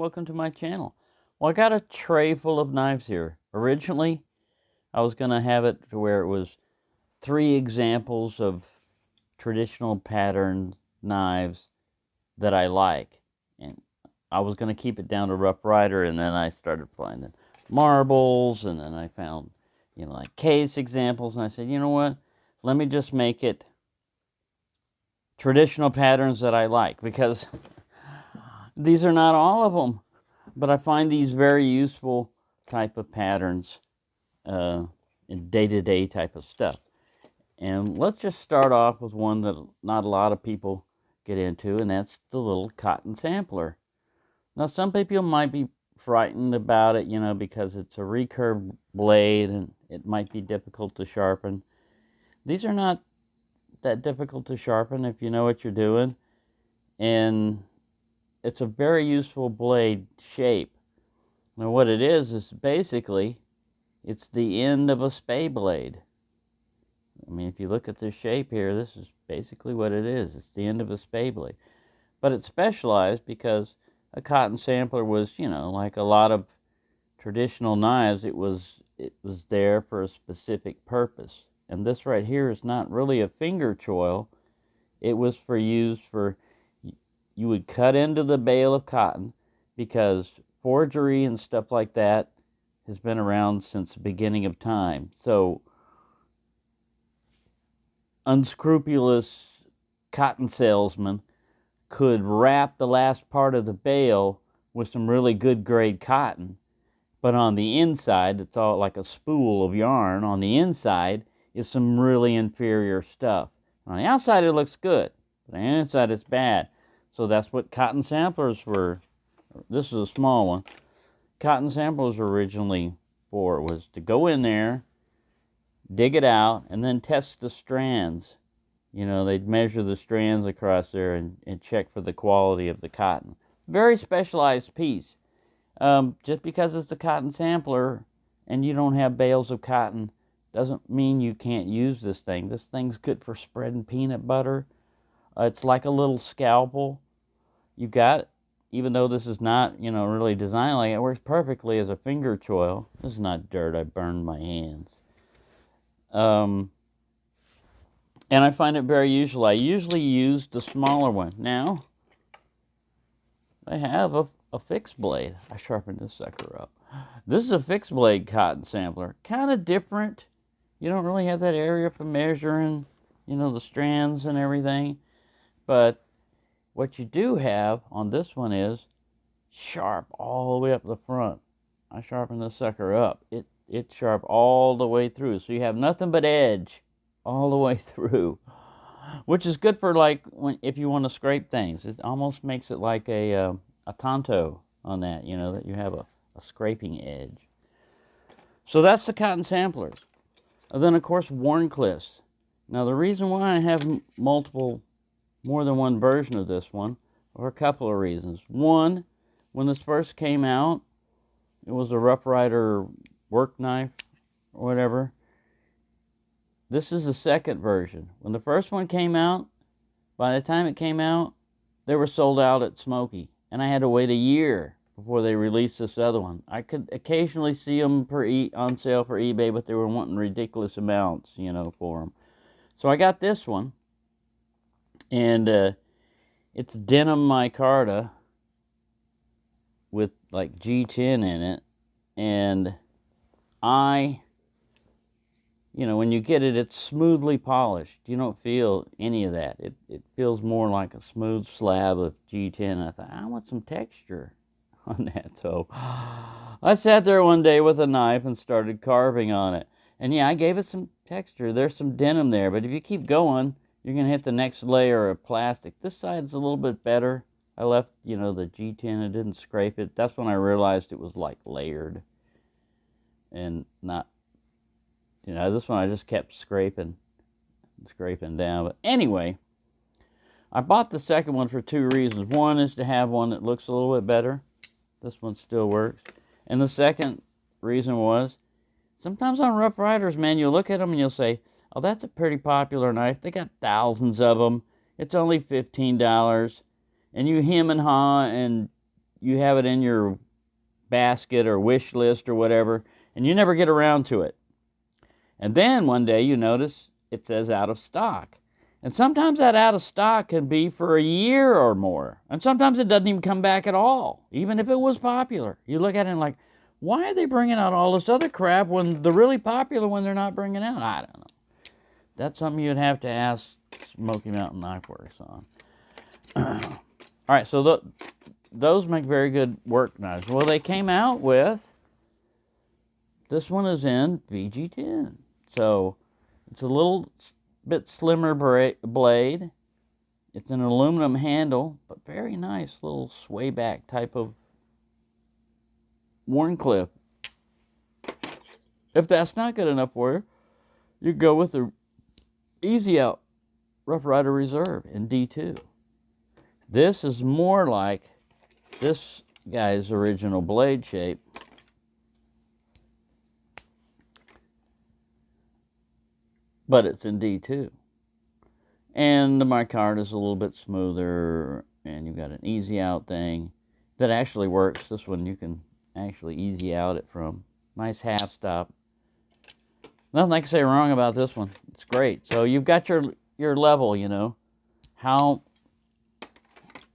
welcome to my channel. Well, I got a tray full of knives here. Originally, I was going to have it to where it was 3 examples of traditional pattern knives that I like. And I was going to keep it down to Rough Rider, and then I started finding marbles, and then I found, like case examples, and I said, you know what, let me just make it traditional patterns that I like, because these are not all of them, but I find these very useful type of patterns in day-to-day type of stuff. And let's just start off with one that not a lot of people get into, and that's the little cotton sampler. Now, some people might be frightened about it, because it's a recurved blade and it might be difficult to sharpen. These are not that difficult to sharpen if you know what you're doing, and it's a very useful blade shape. Now, what it is basically, it's the end of a spay blade. I mean, if you look at this shape here, this is basically what it is. It's the end of a spay blade. But it's specialized because a cotton sampler was, like a lot of traditional knives, it was there for a specific purpose. And this right here is not really a finger choil. It was used for, you would cut into the bale of cotton, because forgery and stuff like that has been around since the beginning of time. So unscrupulous cotton salesmen could wrap the last part of the bale with some really good grade cotton, but on the inside, it's all like a spool of yarn. On the inside is some really inferior stuff. On the outside, it looks good, but on the inside, it's bad. So that's what cotton samplers were. This is a small one. Cotton samplers were originally for, was to go in there, dig it out, and then test the strands. They'd measure the strands across there and check for the quality of the cotton. Very specialized piece. Just because it's a cotton sampler and you don't have bales of cotton doesn't mean you can't use this thing. This thing's good for spreading peanut butter. It's like a little scalpel. You got it. Even though this is not, really designed like it, works perfectly as a finger choil. This is not dirt. I burned my hands. And I find it very useful. I usually use the smaller one. Now, I have a fixed blade. I sharpened this sucker up. This is a fixed blade cotton sampler. Kind of different. You don't really have that area for measuring, the strands and everything. But what you do have on this one is sharp all the way up the front. I sharpened this sucker up. It's sharp all the way through. So you have nothing but edge all the way through, which is good for if you want to scrape things. It almost makes it like a tanto on that, that you have a scraping edge. So that's the cotton samplers. And then, of course, Wharncliffes. Now, the reason why I have more than one version of this one are a couple of reasons. One, when this first came out, it was a Rough Rider work knife or whatever. This is the second version. When the first one came out, by the time it came out, they were sold out at Smoky, and I had to wait a year before they released this other one. I could occasionally see them on sale for eBay, but they were wanting ridiculous amounts, for them. So I got this one, and it's denim micarta with like G10 in it, and when you get it, it's smoothly polished. You don't feel any of that. It feels more like a smooth slab of G10. I thought, I want some texture on that. So I sat there one day with a knife and started carving on it. And yeah, I gave it some texture. There's some denim there, but if you keep going, you're going to hit the next layer of plastic. This side's a little bit better. I left, the G10. I didn't scrape it. That's when I realized it was like layered and not, this one I just kept scraping down. But anyway, I bought the second one for 2 reasons. One is to have one that looks a little bit better. This one still works. And the second reason was, sometimes on Rough Riders, man, you'll look at them and you'll say, oh, that's a pretty popular knife. They got thousands of them. It's only $15. And you hem and haw and you have it in your basket or wish list or whatever, and you never get around to it. And then one day you notice it says out of stock. And sometimes that out of stock can be for a year or more. And sometimes it doesn't even come back at all, even if it was popular. You look at it and like, why are they bringing out all this other crap when the really popular one they're not bringing out? I don't know. That's something you'd have to ask Smoky Mountain Knife Works on. All right, so those make very good work knives. Well, they came out with, this one is in VG10. So it's a little bit slimmer blade. It's an aluminum handle, but very nice little sway back type of Wharncliffe. If that's not good enough for you, you go with the Easy Out Rough Rider Reserve in D2. This is more like this guy's original blade shape. But it's in D2. And the micarta is a little bit smoother, and you've got an easy out thing that actually works. This one you can actually easy out it from. Nice half stop. Nothing I can say wrong about this one. It's great. So you've got your level, you know. How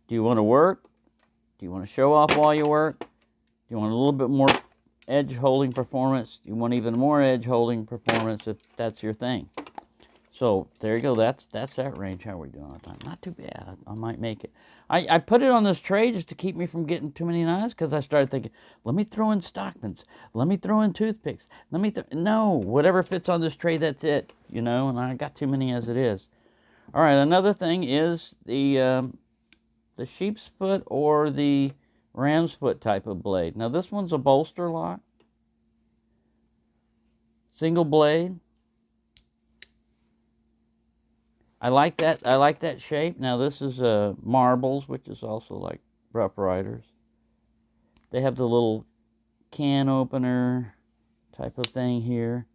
do you want to work? Do you want to show off while you work? Do you want a little bit more edge holding performance? Do you want even more edge holding performance if that's your thing? So there you go. That's that range. How are we doing on time? Not too bad. I might make it. I put it on this tray just to keep me from getting too many knives, because I started thinking, let me throw in Stockmans. Let me throw in toothpicks. No, whatever fits on this tray, that's it. You know, and I got too many as it is. All right, another thing is the sheep's foot or the ram's foot type of blade. Now this one's a bolster lock. Single blade. I like that shape. Now this is Marbles, which is also like Rough Riders. They have the little can opener type of thing here,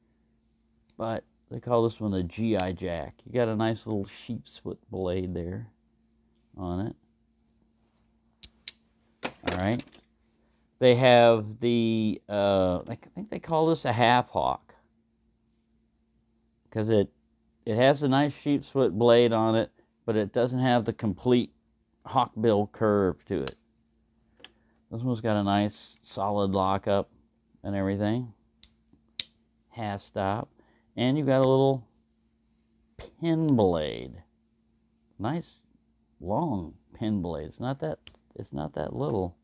but they call this one a GI Jack. You got a nice little sheep's foot blade there on it. All right. They have the I think they call this a half hawk, because it has a nice sheep's foot blade on it, but it doesn't have the complete hawkbill curve to it. This one's got a nice solid lockup and everything. Half stop. And you've got a little pin blade. Nice long pin blade. It's not that little.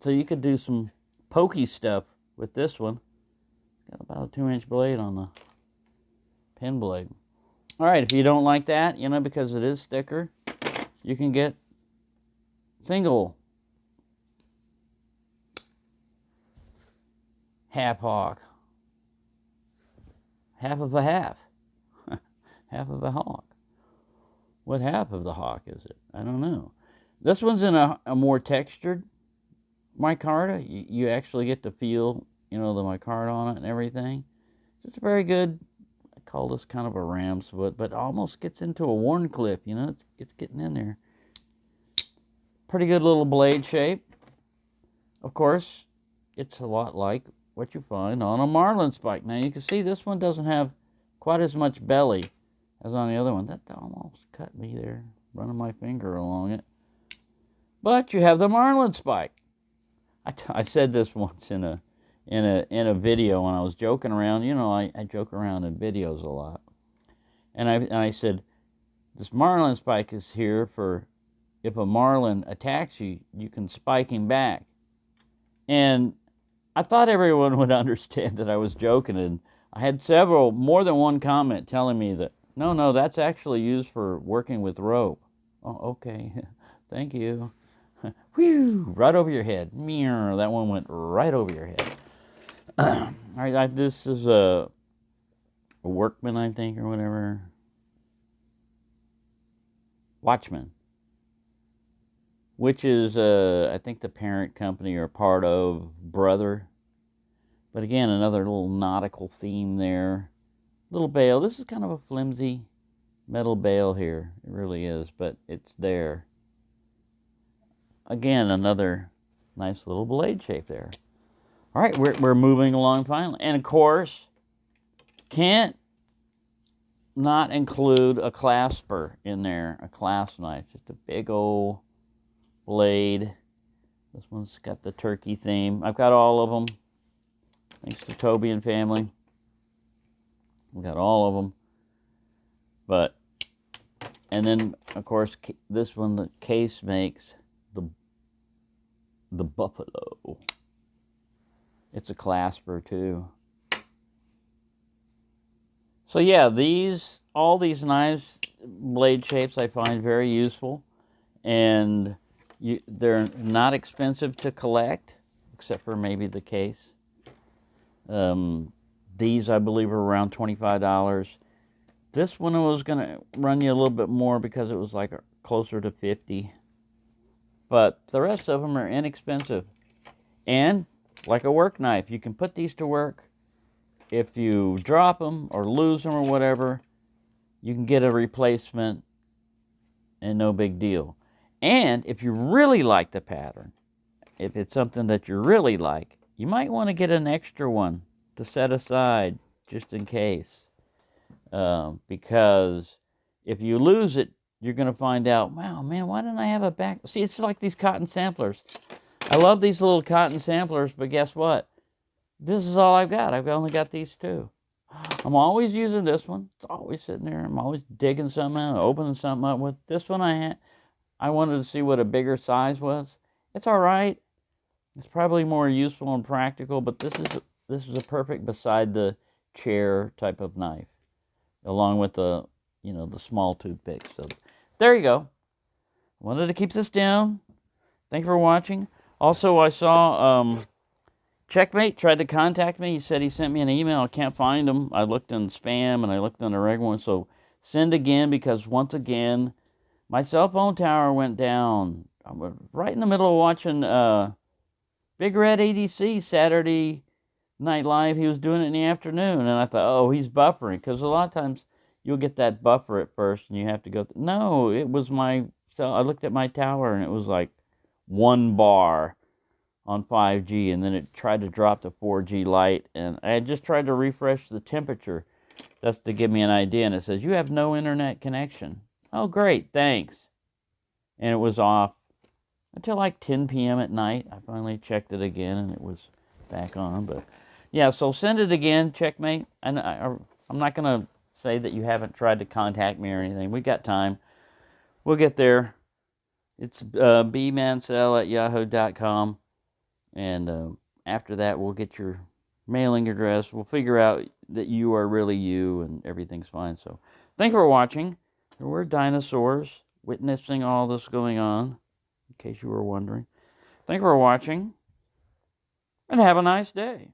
So you could do some pokey stuff with this one. Got about a 2-inch blade on the pin blade. All right, if you don't like that, you know, because it is thicker, you can get single half hawk. Half of a half. Half of a hawk. What half of the hawk is it? I don't know. This one's in a more textured micarta. You actually get to feel, you know, the micarta on it and everything. It's very good. I call this kind of a ram's foot, but almost gets into a Wharncliffe, you know, it's getting in there. Pretty good little blade shape. Of course, it's a lot like what you find on a marlin spike. Now you can see this one doesn't have quite as much belly as on the other one. That almost cut me there, running my finger along it. But you have the marlin spike. I said this once in a video when I was joking around. You know, I joke around in videos a lot. And I said, this marlin spike is here for if a marlin attacks you, you can spike him back. And I thought everyone would understand that I was joking, and I had more than one comment telling me that, no, that's actually used for working with rope. Oh, okay. Thank you. Whew, right over your head. Meow, that one went right over your head. All right, this is a Workman, I think, or whatever. Watchman, which is, I think, the parent company or part of Brother. But again, another little nautical theme there. Little bail. This is kind of a flimsy metal bail here. It really is, but it's there. again, another nice little blade shape there. All right, we're moving along finally. And of course, can't not include a clasper in there, a clasp knife. Just a big old blade. This one's got the turkey theme. I've got all of them. Thanks to Toby and family. We've got all of them. But, and then, of course, this one, the Case makes the buffalo. It's a clasper, too. So, yeah, all these knives, blade shapes, I find very useful. And they're not expensive to collect, except for maybe the Case. These, I believe, are around $25. This one was going to run you a little bit more because it was like closer to $50. But the rest of them are inexpensive. And like a work knife, you can put these to work. If you drop them or lose them or whatever, you can get a replacement and no big deal. And if you really like the pattern, if it's something that you really like, you might want to get an extra one to set aside just in case. Because if you lose it, you're going to find out, wow, man, why didn't I have a back? See, it's like these cotton samplers. I love these little cotton samplers, but guess what? This is all I've got. I've only got these two. I'm always using this one. It's always sitting there. I'm always digging something out, opening something up with. This one I wanted to see what a bigger size was. It's all right. It's probably more useful and practical, but this is a perfect beside the chair type of knife, along with the small toothpick. So there you go. Wanted to keep this down. Thank you for watching. Also, I saw Checkmate tried to contact me. He said he sent me an email. I can't find him. I looked in spam and I looked in the regular one. So send again, because once again, my cell phone tower went down. I was right in the middle of watching Big Red ADC Saturday Night Live. He was doing it in the afternoon, and I thought, oh, he's buffering, because a lot of times you'll get that buffer at first, and you have to go. No, it was so I looked at my tower, and it was like 1 bar on 5G, and then it tried to drop to 4G light, and I had just tried to refresh the temperature. That's to give me an idea, and it says, you have no internet connection. Oh, great, thanks. And it was off until like 10 p.m. at night. I finally checked it again, and it was back on. But yeah, so send it again, Checkmate. And I'm not going to say that you haven't tried to contact me or anything. We got time. We'll get there. It's bmansell@yahoo.com. And after that, we'll get your mailing address. We'll figure out that you are really you, and everything's fine. So thank you for watching. There were dinosaurs witnessing all this going on, in case you were wondering. Thank you for watching, and have a nice day.